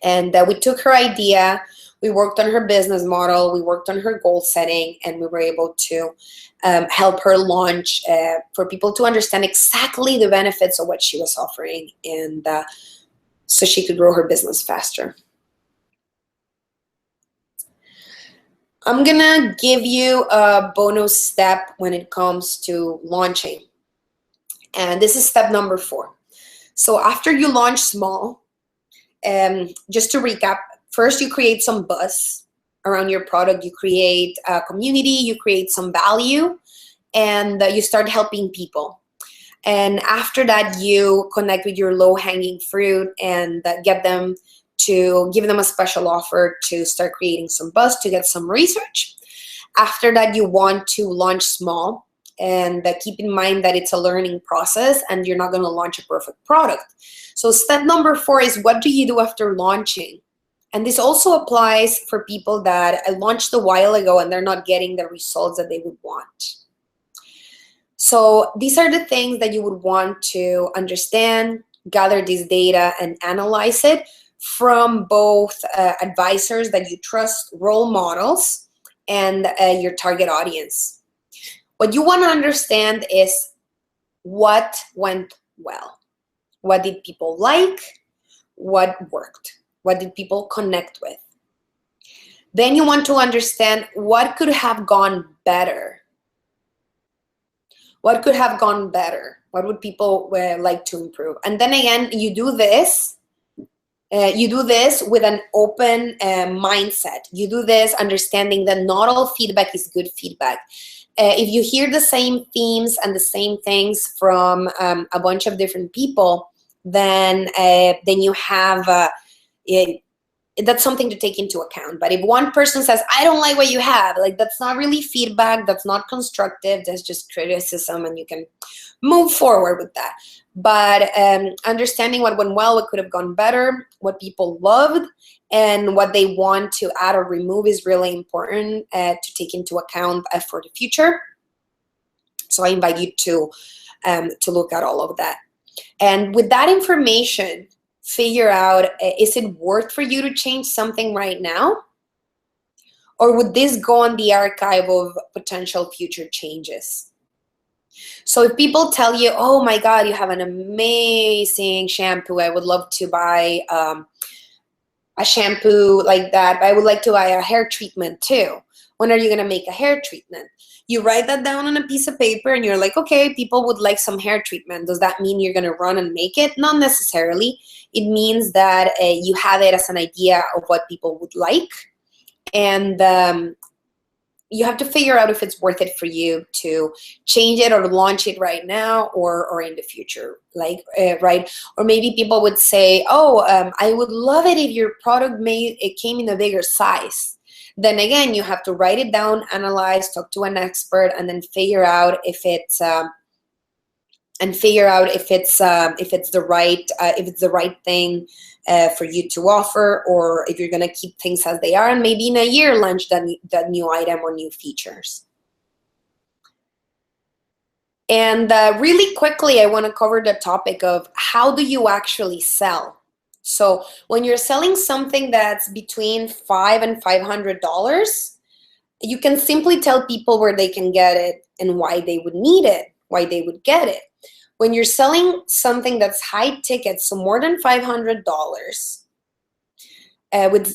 And we took her idea, we worked on her business model, we worked on her goal setting, and we were able to help her launch for people to understand exactly the benefits of what she was offering, and so she could grow her business faster. I'm gonna give you a bonus step when it comes to launching. And this is step number 4. So after you launch small, just to recap, first you create some buzz around your product, you create a community, you create some value, and you start helping people. And after that, you connect with your low-hanging fruit and give them a special offer to start creating some buzz, to get some research. After that, you want to launch small, and keep in mind that it's a learning process and you're not going to launch a perfect product. So step number 4 is, what do you do after launching? And this also applies for people that launched a while ago and they're not getting the results that they would want. So these are the things that you would want to understand, gather this data and analyze it from both advisors that you trust, role models, and your target audience. What you want to understand is what went well. What did people like? What worked? What did people connect with? Then you want to understand what could have gone better. What could have gone better? What would people like to improve? And then again, you do this with an open mindset. You do this understanding that not all feedback is good feedback. If you hear the same themes and the same things from a bunch of different people, then you have that's something to take into account. But if one person says, I don't like what you have, like, that's not really feedback, that's not constructive, that's just criticism, and you can move forward with that. But understanding what went well, what could have gone better, what people loved, and what they want to add or remove is really important to take into account for the future. So I invite you to look at all of that. And with that information, figure out, is it worth for you to change something right now? Or would this go on the archive of potential future changes? So if people tell you, oh my God, you have an amazing shampoo, I would love to buy a shampoo like that, but I would like to buy a hair treatment too. When are you going to make a hair treatment? You write that down on a piece of paper and you're like, okay, people would like some hair treatment. Does that mean you're going to run and make it? Not necessarily. It means that you have it as an idea of what people would like. And you have to figure out if it's worth it for you to change it or launch it right now or in the future, like right? Or maybe people would say, oh, I would love it if your product it came in a bigger size. Then again, you have to write it down, analyze, talk to an expert, and then figure out if it's the right thing for you to offer, or if you're going to keep things as they are, and maybe in a year launch that new item or new features. And really quickly, I want to cover the topic of how do you actually sell. So when you're selling something that's between $5 and $500, you can simply tell people where they can get it and why they would need it, why they would get it. When you're selling something that's high ticket, so more than $500,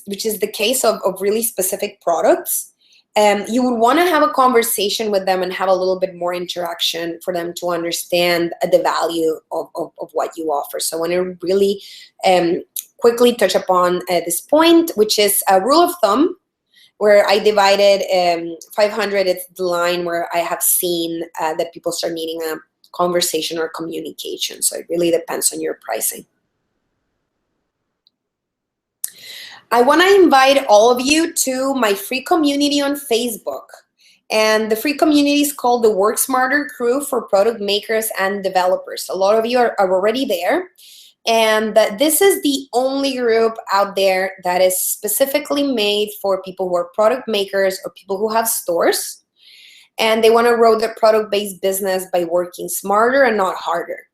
which is the case of really specific products, you would want to have a conversation with them and have a little bit more interaction for them to understand the value of what you offer. So I want to really quickly touch upon this point, which is a rule of thumb, where I divided 500, it's the line where I have seen that people start needing a conversation or communication. So it really depends on your pricing. I want to invite all of you to my free community on Facebook. And the free community is called the Work Smarter Crew for product makers and developers. A lot of you are already there. And this is the only group out there that is specifically made for people who are product makers or people who have stores. And they want to grow their product-based business by working smarter and not harder.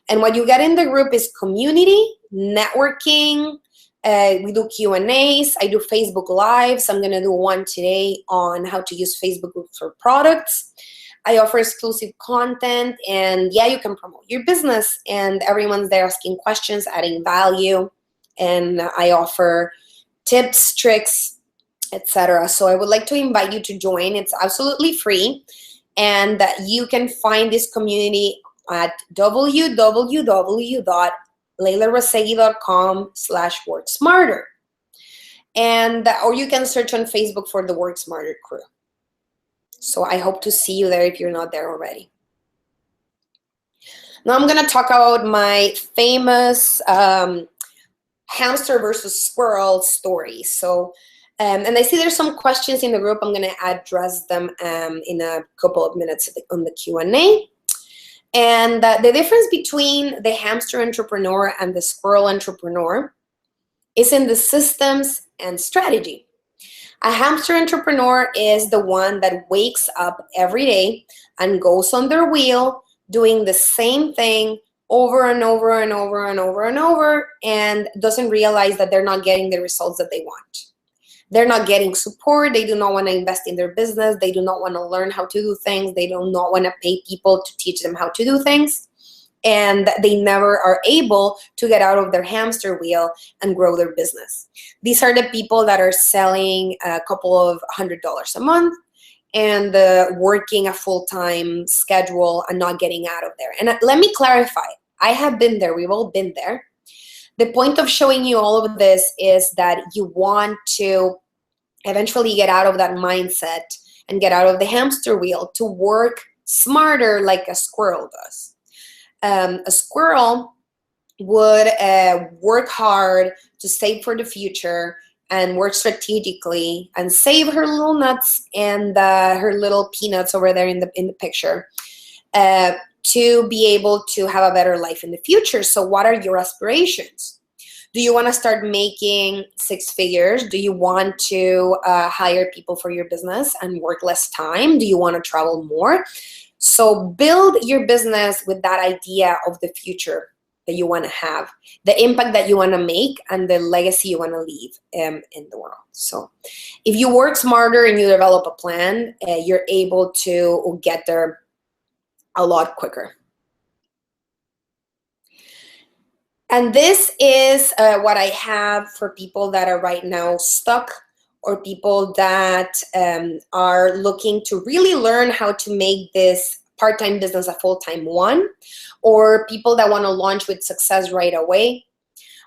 And what you get in the group is community, networking. We do Q&As. I do Facebook Lives. I'm going to do one today on how to use Facebook groups for products. I offer exclusive content. And yeah, you can promote your business. And everyone's there asking questions, adding value. And I offer tips, tricks, etc. So I would like to invite you to join. It's absolutely free, and you can find this community at www.leylarazeghi.com/worksmarter, and or you can search on Facebook for the Work Smarter Crew. So I hope to see you there if you're not there already. Now I'm going to talk about my famous hamster versus squirrel story. So. And I see there's some questions in the group. I'm going to address them in a couple of minutes on the Q&A. And the difference between the hamster entrepreneur and the squirrel entrepreneur is in the systems and strategy. A hamster entrepreneur is the one that wakes up every day and goes on their wheel doing the same thing over and over and over and over and over, and doesn't realize that they're not getting the results that they want. They're not getting support. They do not want to invest in their business. They do not want to learn how to do things. They do not want to pay people to teach them how to do things. And they never are able to get out of their hamster wheel and grow their business. These are the people that are selling a couple of $100 a month and working a full-time schedule and not getting out of there. And let me clarify. I have been there. We've all been there. The point of showing you all of this is that you want to eventually get out of that mindset and get out of the hamster wheel to work smarter like a squirrel does. A squirrel would work hard to save for the future and work strategically and save her little nuts and her little peanuts over there in the picture to be able to have a better life in the future. So what are your aspirations? Do you want to start making six figures? Do you want to hire people for your business and work less time? Do you want to travel more? So build your business with that idea of the future that you want to have, the impact that you want to make, and the legacy you want to leave in the world. So if you work smarter and you develop a plan, you're able to get there a lot quicker. And this is what I have for people that are right now stuck, or people that are looking to really learn how to make this part-time business a full-time one, or people that want to launch with success right away,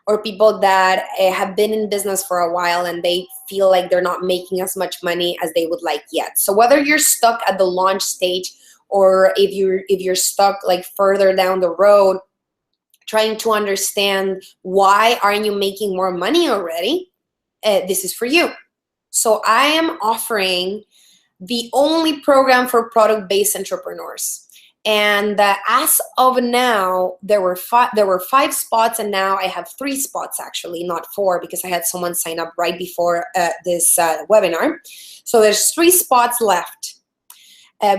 or people that have been in business for a while and they feel like they're not making as much money as they would like yet. So whether you're stuck at the launch stage, or if you're stuck like further down the road trying to understand why aren't you making more money already, this is for you. So I am offering the only program for product-based entrepreneurs. And as of now, there were five spots, and now I have 3 spots, actually, not 4, because I had someone sign up right before this webinar. So there's 3 spots left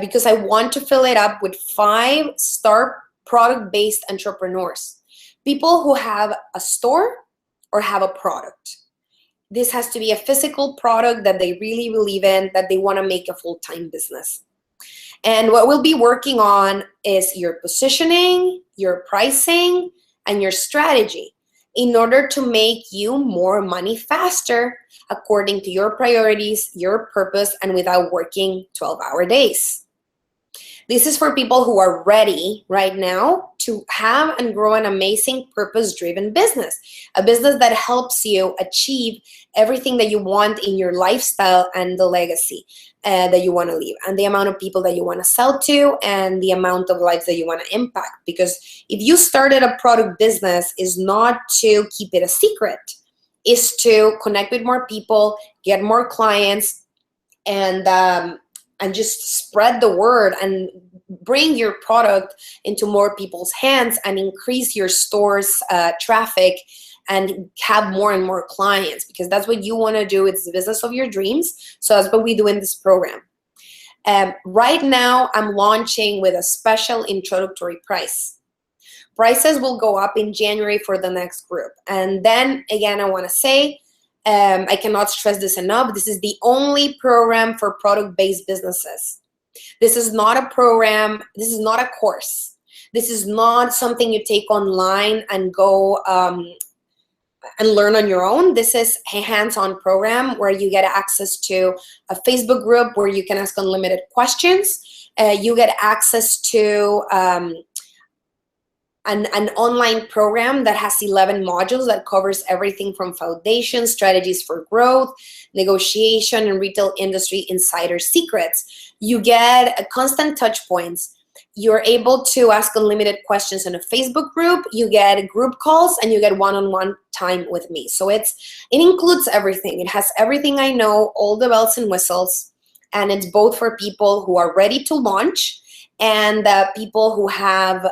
because I want to fill it up with 5-star product-based entrepreneurs, people who have a store or have a product. This has to be a physical product that they really believe in, that they want to make a full-time business. And what we'll be working on is your positioning, your pricing, and your strategy in order to make you more money faster according to your priorities, your purpose, and without working 12-hour days. This is for people who are ready right now to have and grow an amazing purpose-driven business, a business that helps you achieve everything that you want in your lifestyle and the legacy that you want to leave, and the amount of people that you want to sell to, and the amount of lives that you want to impact. Because if you started a product business, is not to keep it a secret, is to connect with more people, get more clients, and just spread the word and bring your product into more people's hands and increase your store's traffic and have more and more clients, because that's what you want to do. It's the business of your dreams. So that's what we do in this program. Right now, I'm launching with a special introductory price. Prices will go up in January for the next group. And then again, I want to say, I cannot stress this enough, this is the only program for product-based businesses. This is not a program, this is not a course. This is not something you take online and go and learn on your own. This is a hands-on program where you get access to a Facebook group where you can ask unlimited questions. You get access to an online program that has 11 modules that covers everything from foundation, strategies for growth, negotiation, and retail industry insider secrets. You get a constant touch points. You're able to ask unlimited questions in a Facebook group. You get group calls, and you get one-on-one time with me. So it includes everything. It has everything I know, all the bells and whistles, and it's both for people who are ready to launch and people who have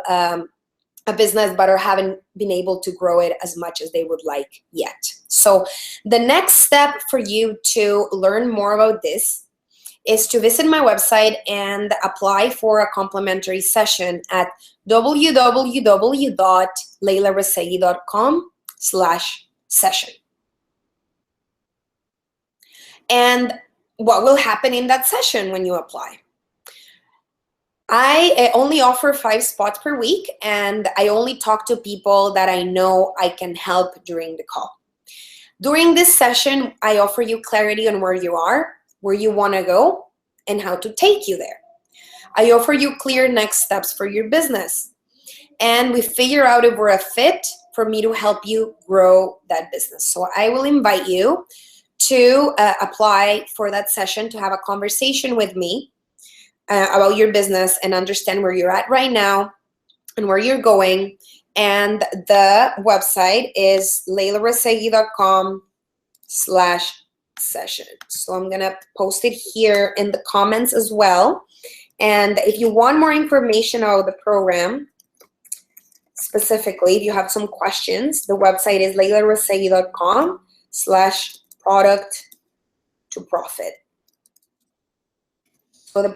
a business but haven't been able to grow it as much as they would like yet. So the next step for you to learn more about this is to visit my website and apply for a complimentary session at www.leylarazeghi.com/session. And what will happen in that session when you apply? I only offer 5 spots per week, and I only talk to people that I know I can help during the call. During this session, I offer you clarity on where you are, where you want to go, and how to take you there. I offer you clear next steps for your business, and we figure out if we're a fit for me to help you grow that business. So I will invite you to apply for that session, to have a conversation with me about your business and understand where you're at right now and where you're going. And the website is leylarazeghi.com/session. So I'm gonna post it here in the comments as well. And if you want more information about the program, specifically, if you have some questions, the website is leylarazeghi.com/product to profit. So the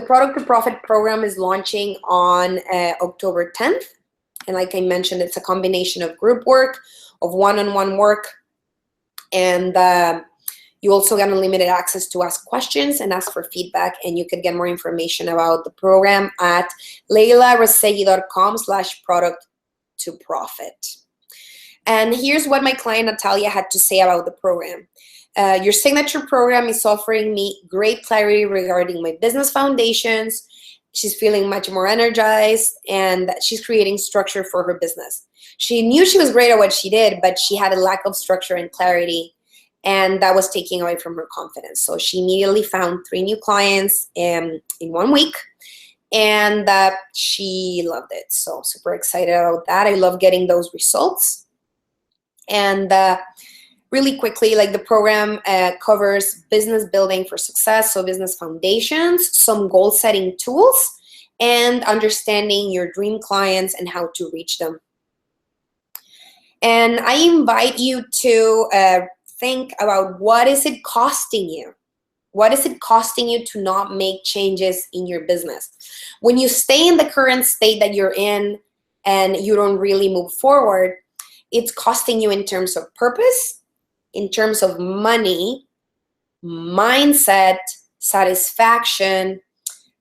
Product to Profit program is launching on October 10th. And like I mentioned, it's a combination of group work, of one-on-one work, and you also get unlimited access to ask questions and ask for feedback. And you can get more information about the program at leylarazeghi.com/product to profit. And here's what my client Natalia had to say about the program. Your signature program is offering me great clarity regarding my business foundations. She's feeling much more energized, and she's creating structure for her business. She knew she was great at what she did, but she had a lack of structure and clarity. and that was taking away from her confidence. So she immediately found 3 new clients in 1 week, and she loved it. So super excited about that. I love getting those results. And really quickly, like the program covers business building for success, so business foundations, some goal setting tools, and understanding your dream clients and how to reach them. And I invite you to think about, what is it costing you? What is it costing you to not make changes in your business? When you stay in the current state that you're in and you don't really move forward, it's costing you in terms of purpose, in terms of money, mindset, satisfaction,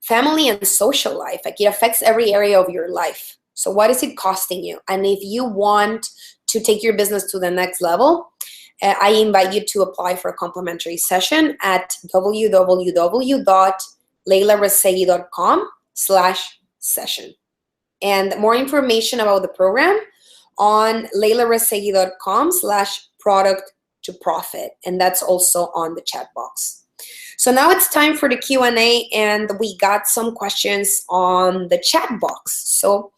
family, and social life. Like, it affects every area of your life. So what is it costing you? And if you want to take your business to the next level, I invite you to apply for a complimentary session at www.leylarazeghi.com/session. And more information about the program on leylarazeghi.com/product to profit. And that's also on the chat box. So now it's time for the Q&A, and we got some questions on the chat box. So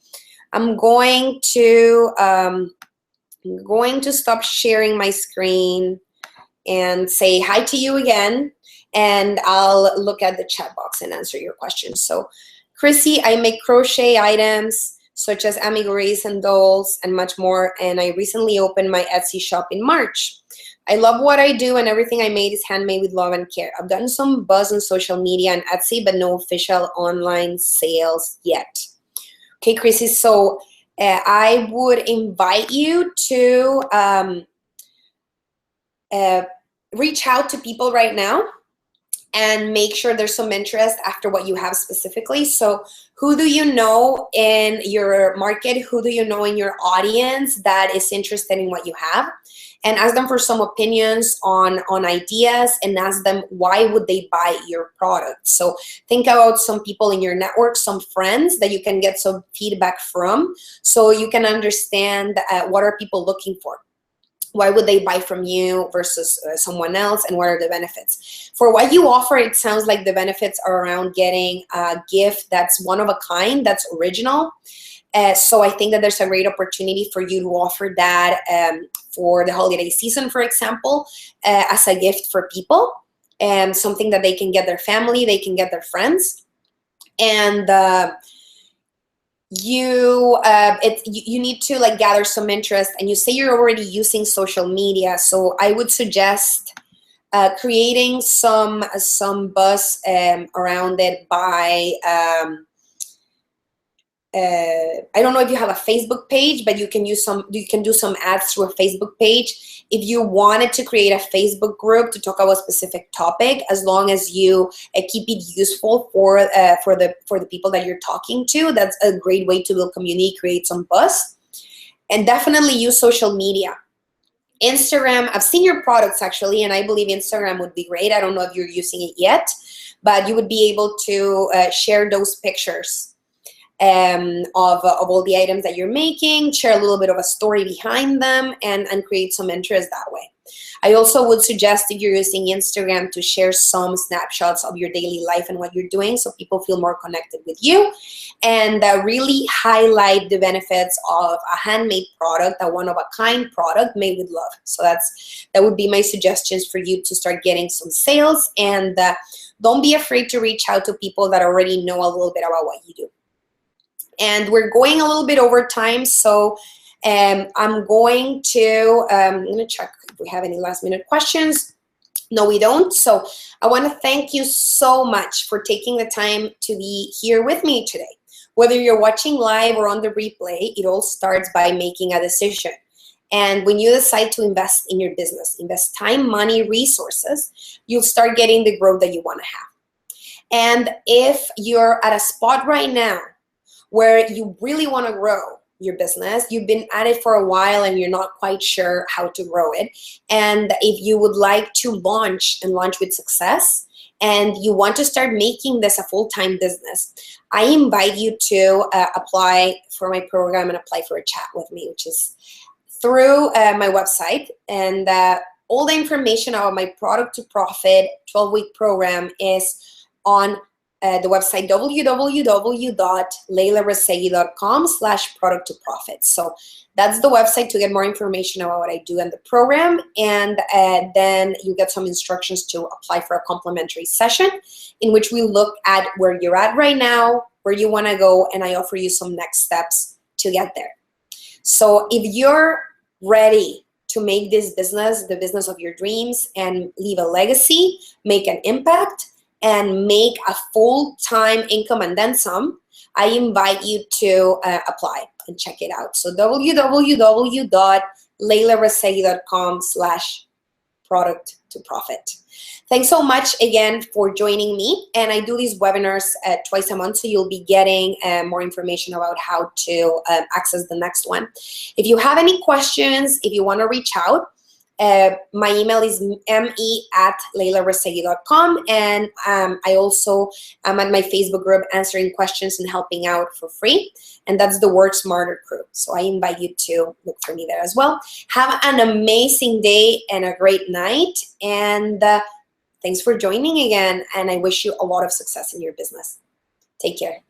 I'm going to stop sharing my screen and say hi to you again, and I'll look at the chat box and answer your questions. So Chrissy, I make crochet items such as amigurumis and dolls and much more, and I recently opened my Etsy shop in March. I love what I do, and everything I made is handmade with love and care. I've gotten some buzz on social media and Etsy, but no official online sales yet. Okay, Chrissy, so I would invite you to reach out to people right now and make sure there's some interest after what you have specifically. So who do you know in your market? Who do you know in your audience that is interested in what you have? And ask them for some opinions on ideas, and ask them why would they buy your product. So think about some people in your network, some friends that you can get some feedback from, so you can understand what are people looking for. Why would they buy from you versus someone else, and what are the benefits? For what you offer, it sounds like the benefits are around getting a gift that's one of a kind, that's original. So I think that there's a great opportunity for you to offer that for the holiday season, for example, as a gift for people, and something that they can get their family, they can get their friends. And you need to like gather some interest, and you say you're already using social media, so I would suggest creating some buzz around it by I don't know if you have a Facebook page, but you can do some ads through a Facebook page. If you wanted to create a Facebook group to talk about a specific topic, as long as you keep it useful for the people that you're talking to, that's a great way to build community, create some buzz. And definitely use social media. Instagram, I've seen your products actually, and I believe Instagram would be great. I don't know if you're using it yet, but you would be able to share those pictures of all the items that you're making, share a little bit of a story behind them, and create some interest that way. I also would suggest, if you're using Instagram, to share some snapshots of your daily life and what you're doing, so people feel more connected with you, and really highlight the benefits of a handmade product, a one-of-a-kind product made with love. So that would be my suggestions for you to start getting some sales. And don't be afraid to reach out to people that already know a little bit about what you do. And we're going a little bit over time, so I'm going to check if we have any last minute questions. No, we don't. So I want to thank you so much for taking the time to be here with me today. Whether you're watching live or on the replay, it all starts by making a decision. And when you decide to invest in your business, invest time, money, resources, you'll start getting the growth that you want to have. And if you're at a spot right now where you really want to grow your business, you've been at it for a while and you're not quite sure how to grow it, and if you would like to launch with success, and you want to start making this a full-time business, I invite you to apply for my program and apply for a chat with me, which is through my website. And All the information about my Product to Profit 12-week program is on the website www.leylarazeghi.com/product to profit. So that's the website to get more information about what I do in the program, and then you get some instructions to apply for a complimentary session in which we look at where you're at right now, where you want to go, and I offer you some next steps to get there. So if you're ready to make this business the business of your dreams and leave a legacy, make an impact, and make a full-time income and then some, I invite you to apply and check it out. So www.leylarazeghi.com/product to profit. Thanks so much again for joining me. And I do these webinars twice a month, so you'll be getting more information about how to access the next one. If you have any questions, if you want to reach out, my email is me@leylarazeghi.com, and I also am at my Facebook group answering questions and helping out for free, and that's the Work Smarter crew. So I invite you to look for me there as well. Have an amazing day and a great night, and thanks for joining again, and I wish you a lot of success in your business. Take care.